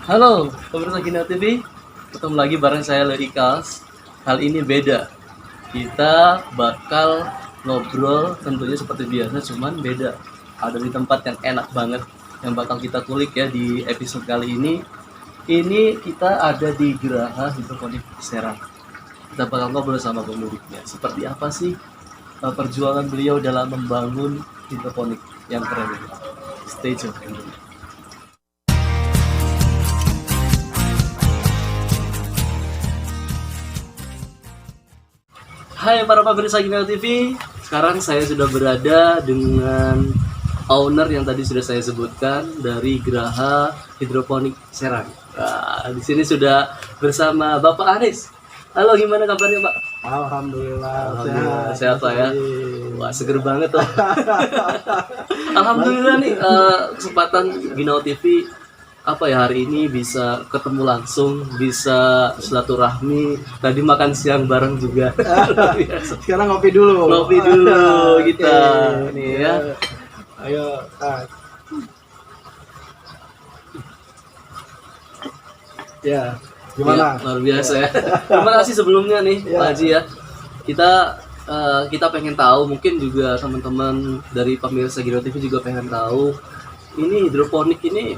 Halo, pemirsa Gina TV. Ketemu lagi bareng saya Larry Kals. Kali ini beda. Kita bakal ngobrol tentunya seperti biasa, cuman beda. Ada di tempat yang enak banget yang bakal kita kulik ya di episode kali ini. Ini kita ada di Geraha Hidroponik Serang. Kita bakal ngobrol sama pemiliknya. Seperti apa sih perjuangan beliau dalam membangun hidroponik yang keren ini. Stay tune. Hai para pemirsa Gina TV, sekarang saya sudah berada dengan owner yang tadi sudah saya sebutkan dari Geraha Hidroponik Serang. Nah, di sini sudah bersama Bapak Aris. Halo, gimana kabarnya Pak? Alhamdulillah Sehat Pak ya. Wah, seger banget tuh. Alhamdulillah nih kesempatan Gina TV apa ya hari ini bisa ketemu langsung, bisa silaturahmi, tadi makan siang bareng juga. Sekarang ngopi dulu. Ngopi dulu kita nih ya. Ayo, ya, gimana? Ya, luar biasa ya. Terima kasih sebelumnya nih Ya. Pak Haji ya. Kita pengen tahu, mungkin juga teman-teman dari pemirsa Gina TV juga pengen tahu, ini hidroponik ini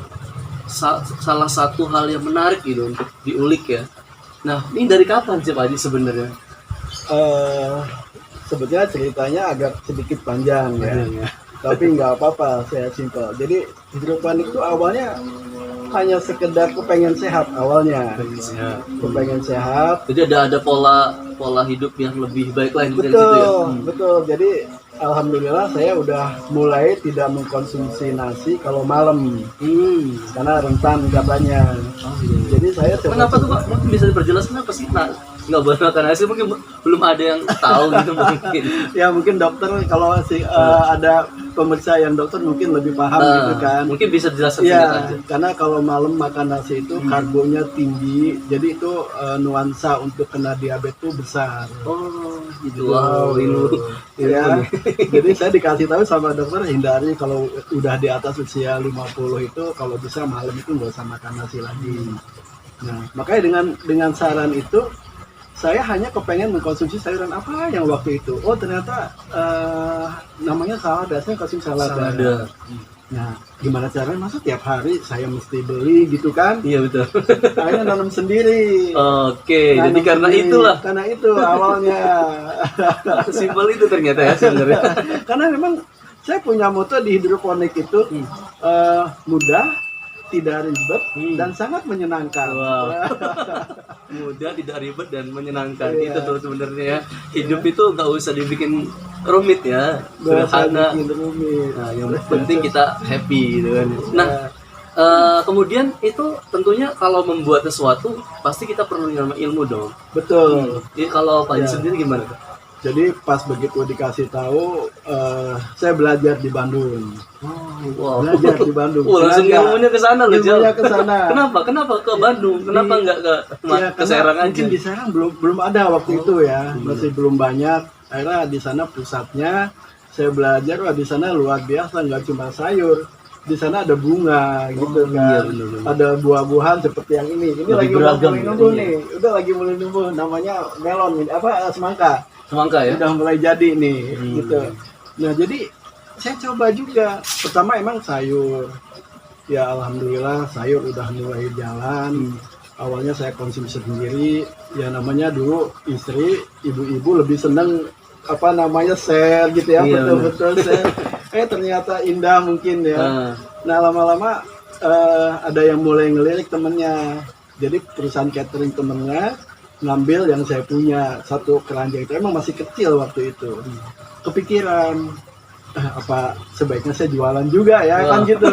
salah satu hal yang menarik gitu untuk diulik ya. Nah, ini dari kapan sih Pak Haji sebenarnya? Sebetulnya ceritanya agak sedikit panjang ya. Tapi nggak apa-apa, saya simpel. Jadi hidroponik itu awalnya hanya sekedar kepengen sehat awalnya. Kepengen sehat. Jadi ada pola hidup yang lebih baik lah mungkin Betul, gitu ya. betul. Jadi alhamdulillah saya udah mulai tidak mengkonsumsi nasi kalau malam. Karena rentan katanya. Oh, iya. Jadi saya Kenapa tuh Pak? Mungkin bisa diperjelas kenapa sih? Nah, nggak boleh makan nasi, mungkin belum ada yang tahu gitu mungkin. Ya mungkin dokter kalau ada pemeriksa yang dokter mungkin lebih paham gitu kan. Mungkin bisa dijelaskan singkat Ya, aja. karena kalau malam makan nasi itu karbonya tinggi, jadi itu nuansa untuk kena diabetes itu besar. Oh, gitu. Wow, ilmu. Ya, jadi saya dikasih tahu sama dokter hindari kalau udah di atas usia 50 itu kalau bisa malam itu nggak usah makan nasi lagi. Nah, makanya dengan saran itu saya hanya kepengen mengkonsumsi sayuran apa yang waktu itu. Oh ternyata namanya salada, saya konsumsi salada. Nah, gimana caranya? Masa tiap hari saya mesti beli gitu kan? Iya betul. Saya nanam sendiri. Oke, jadi Nanam karena sendiri. itulah. Karena itu awalnya. Simpel itu ternyata ya sebenarnya. Karena memang saya punya moto di hidroponik itu mudah, tidak ribet, dan sangat menyenangkan. Wow. Mudah, tidak ribet dan menyenangkan. Iya. Itu tuh sebenarnya ya. Hidup itu nggak usah dibikin rumit ya. Nggak usah Sederhana. bikin rumit. Nah, yang penting kita happy gitu kan. Nah, kemudian itu tentunya kalau membuat sesuatu pasti kita perlu ilmu dong. Betul. Jadi kalau Pak Haji Ya. sendiri gimana Pak? Jadi pas begitu dikasih tahu, saya belajar di Bandung. Wow. Belajar di Bandung. Langsung Sengaja. ilmunya ke sana loh, Ilmunya Jal. ke sana. Kenapa ke Bandung? Kenapa Di- nggak ke Ya, ke Serang aja? mungkin di Serang belum ada waktu itu ya, masih belum banyak. Akhirnya di sana pusatnya saya belajar, wah di sana luar biasa, nggak cuma sayur, di sana ada bunga gitu iya, kan, benar-benar. ada buah-buahan seperti yang ini Lebih lagi beragam mulai ya, numbuh iya. nih, udah lagi mulai numbuh, namanya melon, semangka, Semangka ya? udah mulai jadi nih, Hmm. gitu. Nah jadi saya coba juga, pertama emang sayur, ya alhamdulillah sayur udah mulai jalan. Awalnya saya konsumsi sendiri, ya namanya dulu istri, ibu-ibu lebih seneng apa namanya share gitu ya, Iya, betul-betul share. Ternyata indah mungkin ya. Nah, Nah lama-lama ada yang mulai ngelirik temennya, jadi perusahaan catering temennya ngambil yang saya punya satu keranjang itu, emang masih kecil waktu itu. Kepikiran apa sebaiknya saya jualan juga ya. Wah. Kan gitu.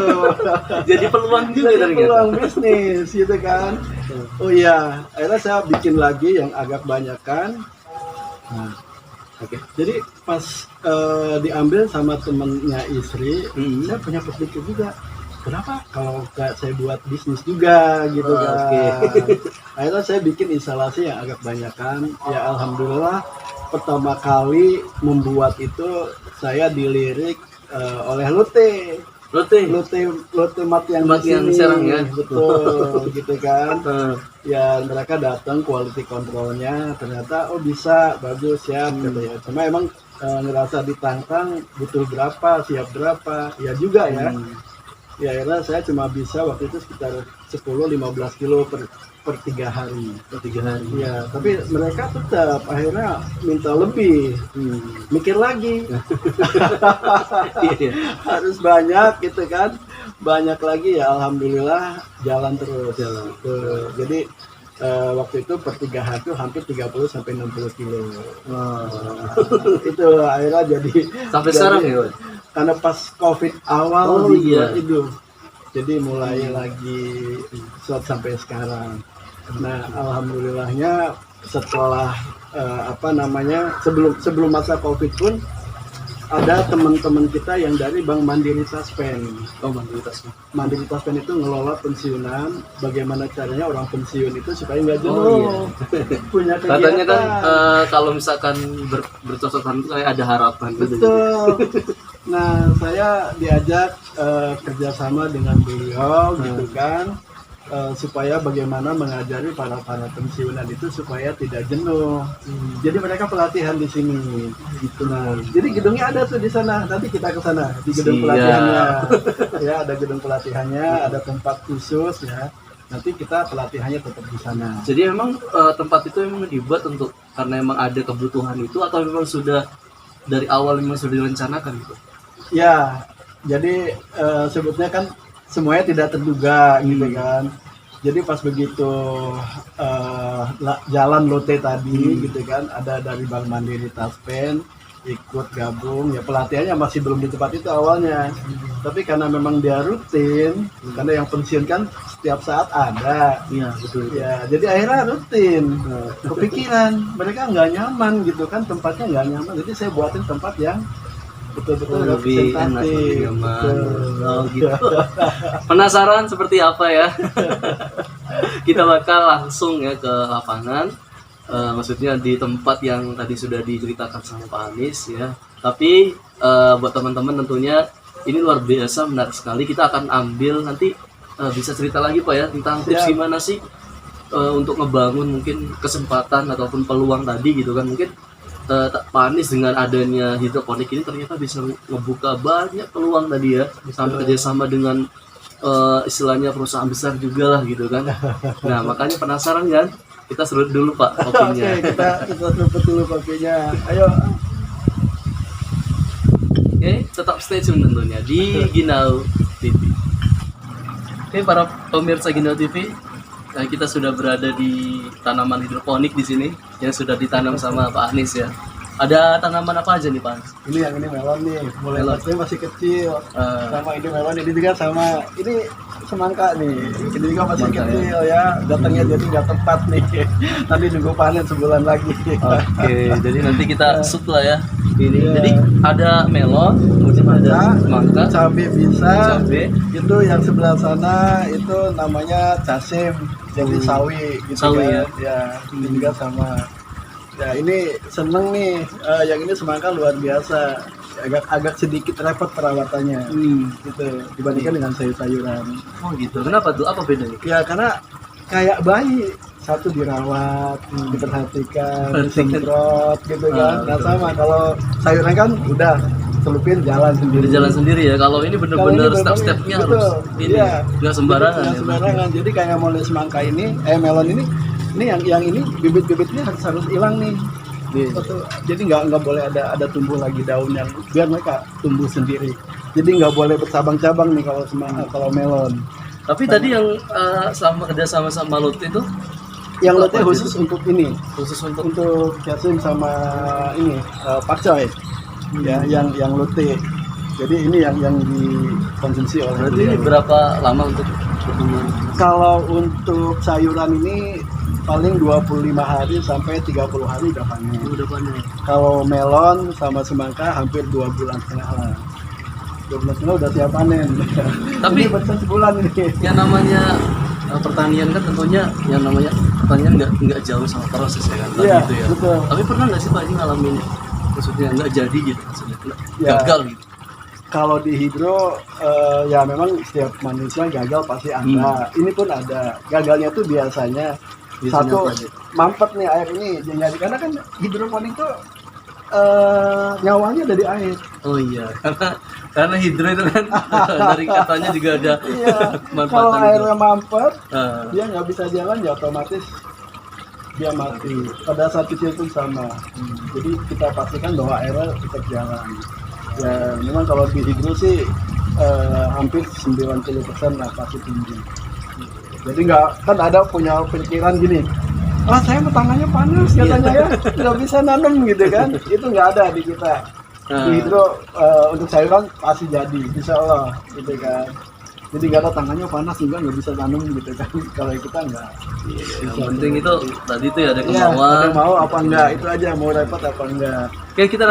jadi peluang juga Jadi ternyata. peluang bisnis gitu kan. Oh iya, akhirnya saya bikin lagi yang agak banyakan. Nah, Oke. jadi pas diambil sama temennya istri, Hmm. saya punya berpikir juga, kenapa kalau nggak saya buat bisnis juga gitu kan. Oke. Akhirnya saya bikin instalasi yang agak banyakan. Ya alhamdulillah pertama kali membuat itu saya dilirik oleh Lute. Lotte Mart yang Mart di yang sini. Serang ya? Betul, gitu kan. Eh, Ya mereka datang, quality controlnya ternyata bisa bagus ya, gitu ya. Cuma emang ngerasa ditantang, butuh berapa, siap berapa, ya juga ya. Ya akhirnya saya cuma bisa waktu itu sekitar 10-15 kilo per 3 hari. per 3 hari. Ya, tapi mereka tetap akhirnya minta lebih, mikir lagi. Iya. Harus banyak gitu kan, banyak lagi ya, alhamdulillah jalan terus. Tuh, jadi waktu itu per 3 hari itu hampir 30-60 kilo. Itu akhirnya jadi Sampai sekarang ya, Pak? karena pas COVID awal Oh, di iya. itu, jadi mulai lagi short sampai sekarang. Nah, alhamdulillahnya setelah sebelum masa COVID pun ada teman-teman kita yang dari Bank Mandiri Taspen. Oh, mayoritasnya. Mandiri Taspen itu ngelola pensiunan. Bagaimana caranya orang pensiun itu supaya nggak jenuh, Oh, iya. punya kegiatan. Katanya kan kalau misalkan bercocok tanam itu kayak ada harapan gitu. Betul. Nah, saya diajak kerjasama dengan beliau gitu kan, supaya bagaimana mengajari para pensiunan itu supaya tidak jenuh. Jadi mereka pelatihan di sini gitu. Nah, jadi gedungnya ada tuh di sana. Nanti kita ke sana di gedung Siap. pelatihannya. Ya, ada gedung pelatihannya, ada tempat khusus ya. Nanti kita pelatihannya tetap di sana. Jadi memang tempat itu memang dibuat untuk karena memang ada kebutuhan itu atau memang sudah dari awal memang sudah direncanakan gitu. Ya, jadi sebutnya kan semuanya tidak terduga gitu kan. Jadi pas begitu jalan Lotte tadi gitu kan, ada dari Bank Mandiri Taspen ikut gabung, ya pelatihannya masih belum di tempat itu awalnya. Tapi karena memang dia rutin, karena yang pensiun kan setiap saat ada. Iya, betul. Ya, jadi akhirnya rutin. Kepikiran mereka nggak nyaman gitu kan, tempatnya nggak nyaman. Jadi saya buatin tempat yang betul-betul Lebih enak, lebih representatif. nyaman. Betul. Oh, gitu. Penasaran seperti apa ya? Kita bakal langsung ya ke lapangan. Maksudnya di tempat yang tadi sudah diceritakan sama Pak Anies ya. Tapi buat teman-teman tentunya ini luar biasa, menarik sekali. Kita akan ambil nanti bisa cerita lagi Pak ya tentang tips Siap. gimana sih untuk ngebangun mungkin kesempatan ataupun peluang tadi gitu kan. Mungkin Pak Anies dengan adanya hidroponik ini ternyata bisa ngebuka banyak peluang tadi ya, sampai kerjasama dengan istilahnya perusahaan besar juga lah gitu kan. Nah makanya penasaran kan, kita serut dulu Pak kopinya. Oke, kita seruput dulu kopinya. Ayo. Oke, tetap stay tune tentunya di Ginau TV. Oke para pemirsa Ginau TV, kita sudah berada di tanaman hidroponik di sini yang sudah ditanam sama Pak Anies ya. Ada tanaman apa aja nih Pak Anies? Ini yang ini melon nih, mulai Melon. masih kecil. Sama ini melon, ini juga sama. Ini semangka nih, ini juga masih Semangka, kecil ya. Datangnya jadi nggak tepat nih. Nanti nunggu panen sebulan lagi. Oke, jadi nanti kita shoot lah ya. Ini. Iya. Jadi ada melon, kemudian ada semangka, Cabai bisa. cabai, Itu yang sebelah sana itu namanya casim, jadi sawi gitu Sawi, kan. ya. Ya, ini juga sama. Ya ini seneng nih, yang ini semangka luar biasa, agak sedikit repot perawatannya, gitu dibandingkan dengan sayur-sayuran. Oh gitu. Kenapa tuh? Apa bedanya? Ya karena kayak bayi, satu dirawat, diperhatikan, disemprot gitu kan. Nah sama kalau sayuran kan udah celupin jalan sendiri. Jadi jalan sendiri ya. Kalau ini bener-bener Kalau ini step-stepnya betul, harus ini, iya. nggak sembarangan. Nggak ya, sembarangan. Jadi kayak mau semangka ini, melon ini yang ini bibit-bibitnya harus hilang nih. Iya. Jadi nggak boleh ada tumbuh lagi daun yang biar mereka tumbuh sendiri. Jadi nggak boleh bercabang-cabang nih kalau semangka, kalau melon. Tapi tadi yang selama kerja sama Lotte itu Yang Lotte apa khusus untuk ini, khusus untuk untuk casim sama ini pakcoy. Ya, yang Lotte. Jadi ini yang dikonsumsi oleh berarti ini beliau. berapa lama untuk pertumbuhan? Kalau untuk sayuran ini paling 25 hari sampai 30 hari udah panen. Udah panen. Kalau melon sama semangka hampir 2 bulan setengah lah. 2 bulan setengah udah siap panen. Tapi ini baru sebulan ini. yang namanya pertanian kan tentunya yang namanya pertanian nggak jauh sama proses ya kan tadi Iya, itu ya. betul. Tapi pernah nggak sih Pak ini ngalamin maksudnya nggak jadi gitu maksudnya Ya. gagal gitu? Kalau di hidro ya memang setiap manusia gagal pasti ada. Ini pun ada. Gagalnya tuh biasanya satu mampet nih air ini jadi karena kan hidroponik tuh nyawanya ada di air. Oh iya, karena hidro itu kan dari katanya juga ada Iya. manfaatan Kalau itu. airnya mampet, Ah, dia nggak bisa jalan ya otomatis dia mati. Pada saat kecil pun sama. Jadi kita pastikan bahwa airnya tetap jalan. Ya memang kalau di hidro sih hampir 90% lah pasti tinggi. Jadi nggak, kan ada punya pikiran gini, saya mau tangannya panas katanya ya, nggak bisa nanam gitu kan. Itu nggak ada di kita. Di hidro untuk sayuran pasti jadi, insya Allah gitu kan. Jadi nggak ada tangannya panas juga nggak bisa tanam gitu kan. Kalau kita nggak. yang penting itu tadi itu ya ada Iya, kemauan. ada mau apa enggak, itu aja mau repot apa enggak. Oke, kita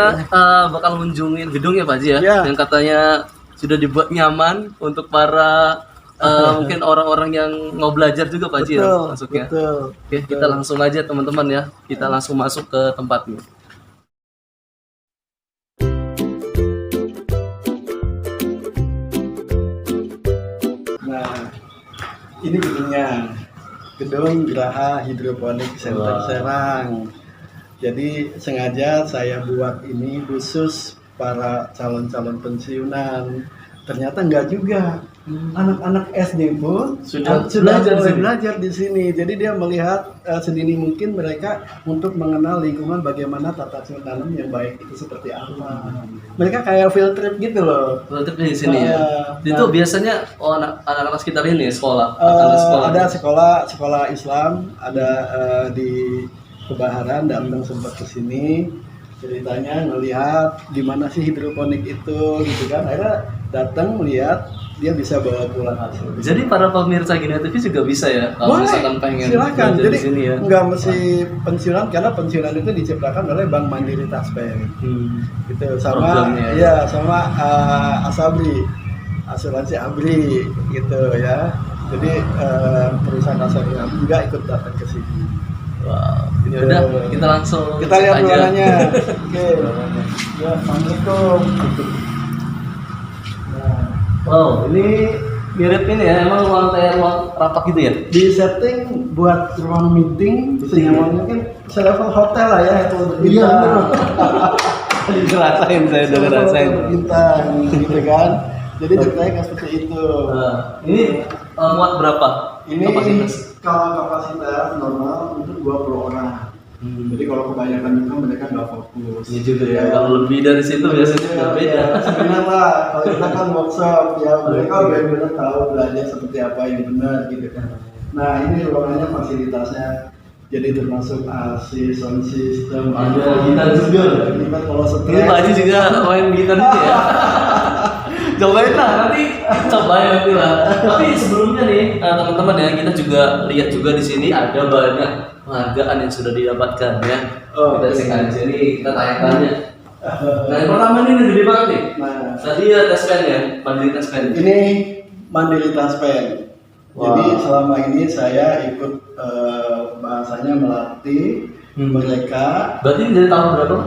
bakal kunjungin gedung ya Pak Haji ya, Iya. yang katanya sudah dibuat nyaman untuk para mungkin orang-orang yang mau belajar juga Pak Haji ya masuknya. Betul. Oke, kita langsung aja teman-teman ya, kita langsung masuk ke tempatnya. Nah, ini gedungnya. Gedung Geraha Hidroponik Center Wah. Serang. Jadi sengaja saya buat ini khusus para calon-calon pensiunan. Ternyata enggak juga. Anak-anak SD pun Sudah belajar, belajar di sini. belajar di sini. Jadi dia melihat sedini mungkin mereka untuk mengenal lingkungan bagaimana tata cara tanam yang baik itu seperti apa. Mereka kayak field trip gitu loh. Berarti di sini ya. Itu biasanya anak-anak sekitar ini sekolah, Ada sekolah Islam, ada di Kebaharan datang sempat ke sini ceritanya ngelihat gimana sih hidroponik itu gitu kan. Akhirnya datang melihat dia bisa bawa pulang hasil. Jadi para pemirsa Gina TV juga bisa ya kalau Boleh, misalkan pengen silakan. belajar Jadi di sini ya. nggak mesti pensiunan karena pensiunan itu diciptakan oleh Bank Mandiri Taspen. Gitu sama Programnya. ya sama Asabri, asuransi Abri gitu ya. Jadi perusahaan Asabri juga ikut datang ke sini. Wow. Ya udah, kita langsung Kita cek lihat aja. ruangannya. Oke. Ya, Assalamualaikum. Nah, Wow, ini mirip ini ya, emang ruang kayak ruang rapat gitu ya? di setting buat ruang meeting, senyawanya kan selevel hotel lah ya itu berbintang. Ngerasain saya udah ngerasain. Berbintang gitu kan. Jadi ceritanya nggak seperti itu. Nah, ini muat berapa? Ini kapasitas? kalau kapasitas normal untuk 20 orang. Jadi kalau kebanyakan juga mereka nggak fokus. Iya juga ya, kalau lebih dari situ biasanya juga beda. Sebenarnya lah, kalau kita kan workshop ya mereka benar-benar tahu belajar seperti apa yang benar gitu kan. Nah ini ruangannya fasilitasnya jadi termasuk AC, sound system, Ada gitar juga. Gitar kalau Ini stres. Pak Haji juga main gitar juga ya? Cobain lah, nanti cobain nanti lah. Tapi sebelumnya nih teman-teman ya, kita juga lihat juga di sini ada banyak penghargaan yang sudah didapatkan ya. Oh, Kita cek aja nih, kita tanya-tanya. Nah yang pertama ini gede banget nih. Nah Tadi ya tes pen ya, Mandiri tes pen. ini Mandiri Taspen. Wah. Jadi selama ini saya ikut bahasanya melatih mereka. Berarti dari tahun berapa?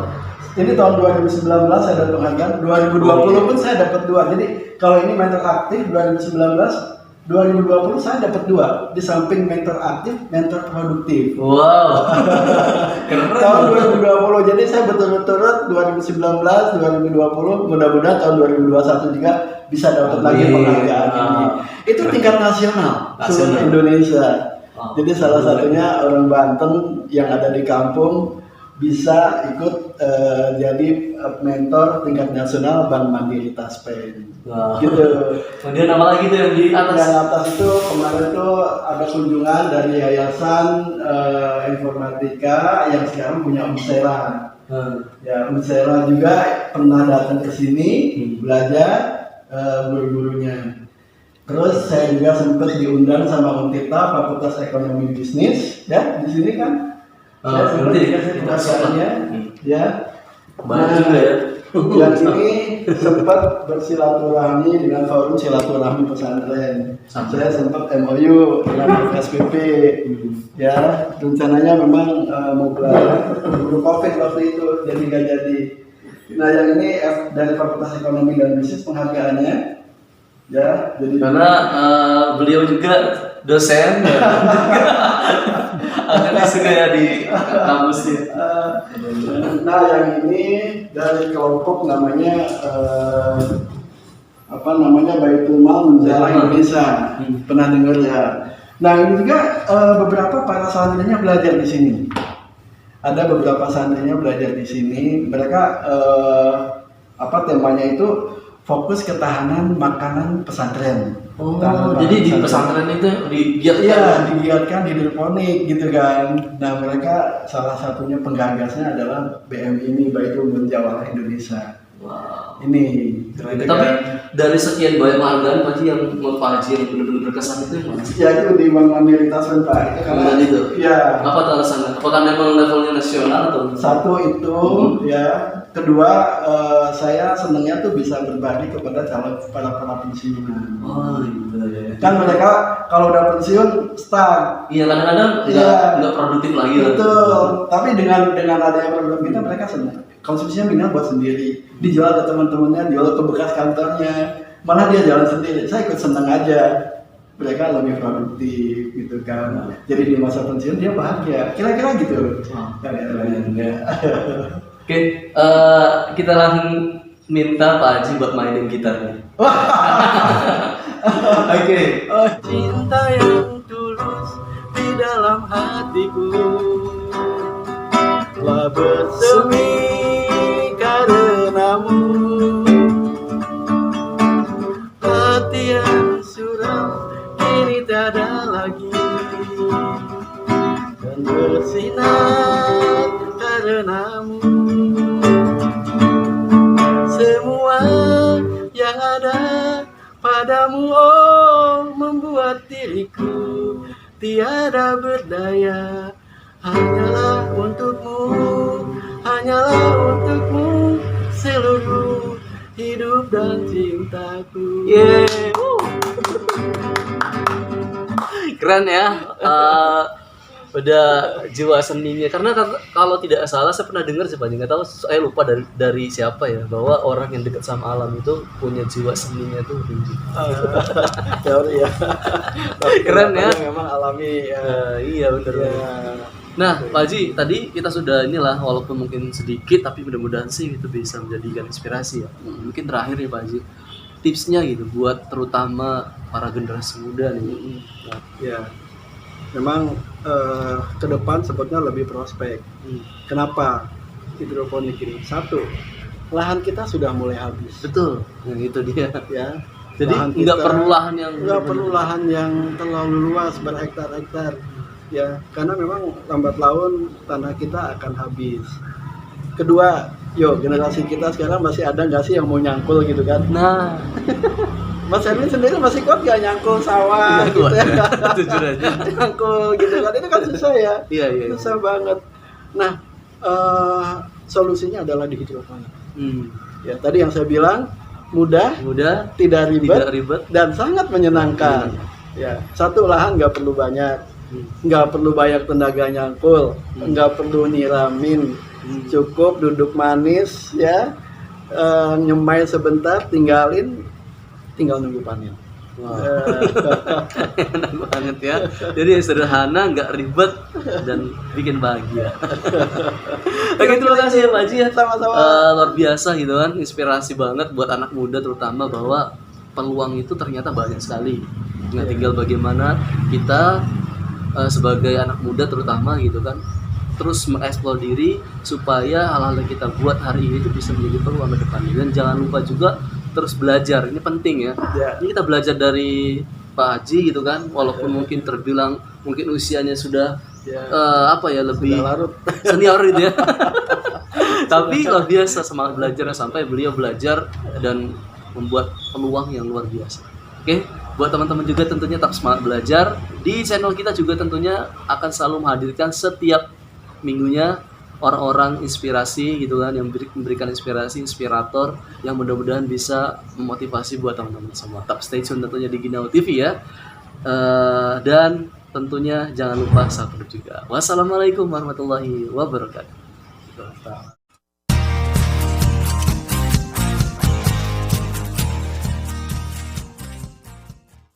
Ini tahun 2019 saya dapat penghargaan, 2020 pun saya dapat 2. Jadi kalau ini mentor aktif 2019, 2020 saya dapat 2. Di samping mentor aktif, mentor produktif. Wow. Keren. Tahun 2020, jadi saya berturut-turut 2019, 2020, mudah-mudahan tahun 2021 juga bisa dapat lagi Amin. penghargaan ini. Itu tingkat nasional, seluruh Indonesia. Wow. Jadi salah satunya orang Banten yang ada di kampung bisa ikut jadi mentor tingkat nasional Bank Mandiri Taspen. Wow. Gitu. Kemudian apa lagi tuh yang di atas? Yang atas itu kemarin tuh ada kunjungan dari Yayasan Informatika yang sekarang punya Unsera. Ya, Unsera juga pernah datang ke sini belajar guru-gurunya. Terus saya juga sempat diundang sama Untita Fakultas Ekonomi Bisnis, ya di sini kan. Saya sempat dikasih penghargaannya, ya. Banyak juga ya. Yang ini sempat bersilaturahmi dengan forum silaturahmi pesantren. Saya sempat MOU dengan SPP. Ya, rencananya memang mau belajar guru COVID waktu itu, jadi nggak jadi. Nah yang ini dari Fakultas Ekonomi dan Bisnis penghargaannya, ya. Jadi Karena beliau juga dosen dan juga akademis juga ya di kampus ya. Nah yang ini dari kelompok namanya Baitul Mal Menjarah Indonesia. Pernah dengar ya? Nah ini juga beberapa para santrinya belajar di sini. Ada beberapa santrinya belajar di sini. Mereka temanya itu fokus ketahanan makanan pesantren. Oh, Ketahanan jadi di pesantren. pesantren itu digiatkan. Iya, digiatkan hidroponik gitu kan. Nah mereka salah satunya penggagasnya adalah BM ini, Baitul Menjarah Indonesia. Wow. Ini. Tapi dari sekian banyak penghargaan Pak Haji yang menurut Pak Haji yang benar-benar berkesan itu yang mana? Ya itu di Bank Amiritas Pak. Karena itu. Ya. Apa tuh alasannya? Apakah memang levelnya nasional atau? Satu itu ya. Kedua saya senangnya tuh bisa berbagi kepada para pensiunan. Oh gitu ya. Kan mereka kalau udah pensiun stuck. Iya kadang-kadang nggak produktif lagi. Betul. Tapi dengan adanya program kita mereka senang. Konsumsinya minimal buat sendiri, dijual ke teman-temannya, dijual ke bekas kantornya, malah dia jalan sendiri. Saya ikut senang aja. Mereka lebih produktif gitu kan. Jadi di masa pensiun dia bahagia. Kira-kira gitu. Oke, kita langsung minta Pak Haji buat mainin gitarnya. Oke. Cinta yang tulus di dalam hatiku telah bersemi karenamu. Hati yang suram kini tiada lagi dan bersinar karenamu. Semua yang ada padamu oh membuat diriku tiada berdaya. Hanyalah untukmu seluruh hidup dan cintaku. Keren ya. Udah jiwa seninya karena kalau tidak salah saya pernah dengar sih Pak Haji, nggak tahu saya lupa dari siapa ya, bahwa orang yang dekat sama alam itu punya jiwa seninya tuh tinggi. Teori ya. Keren ya. Memang alami ya. Iya benar. Ya. Nah Pak Haji tadi kita sudah inilah walaupun mungkin sedikit tapi mudah-mudahan sih itu bisa menjadikan inspirasi ya. Mungkin terakhir ya Pak Haji, tipsnya gitu buat terutama para generasi muda nih. Ya. Memang ke depan sebetulnya lebih prospek. Kenapa hidroponik ini? Satu, lahan kita sudah mulai habis. Betul, yang itu dia. Ya. Jadi nggak perlu lahan yang terlalu luas berhektar-hektar. Ya, karena memang lambat laun tanah kita akan habis. Kedua, generasi kita sekarang masih ada nggak sih yang mau nyangkul gitu kan? Nah, Mas Erwin sendiri masih kuat gak nyangkul sawah gitu ya? Jujur aja. Nyangkul gitu kan, itu kan susah ya. Iya. Susah banget. Nah, solusinya adalah di hidroponik. Ya, tadi yang saya bilang mudah, tidak ribet, dan sangat menyenangkan. Ya, satu, lahan nggak perlu banyak, nggak perlu banyak tenaga nyangkul, nggak perlu nyiramin, cukup duduk manis ya, nyemai sebentar, tinggal nunggu panen. Wow. Enak banget ya. Jadi sederhana, nggak ribet dan bikin bahagia. Oke, terima kasih ya Pak Haji ya. Sama-sama. Luar biasa gitu kan, inspirasi banget buat anak muda terutama bahwa peluang itu ternyata banyak sekali. Nah, tinggal bagaimana kita sebagai anak muda terutama gitu kan, terus mengeksplor diri supaya hal-hal yang kita buat hari ini itu bisa menjadi peluang ke depannya. Dan jangan lupa juga terus belajar, ini penting ya. Ini kita belajar dari Pak Haji gitu kan, walaupun mungkin terbilang mungkin usianya sudah lebih senior gitu ya. Tapi luar biasa semangat belajarnya sampai beliau belajar dan membuat peluang yang luar biasa. Oke, buat teman-teman juga tentunya tetap semangat belajar. Di channel kita juga tentunya akan selalu menghadirkan setiap minggunya orang-orang inspirasi gitu kan, yang memberikan inspirator yang mudah-mudahan bisa memotivasi buat teman-teman semua. Tetap stay tune tentunya di Ginau TV ya. Dan tentunya jangan lupa subscribe juga. Wassalamualaikum warahmatullahi wabarakatuh.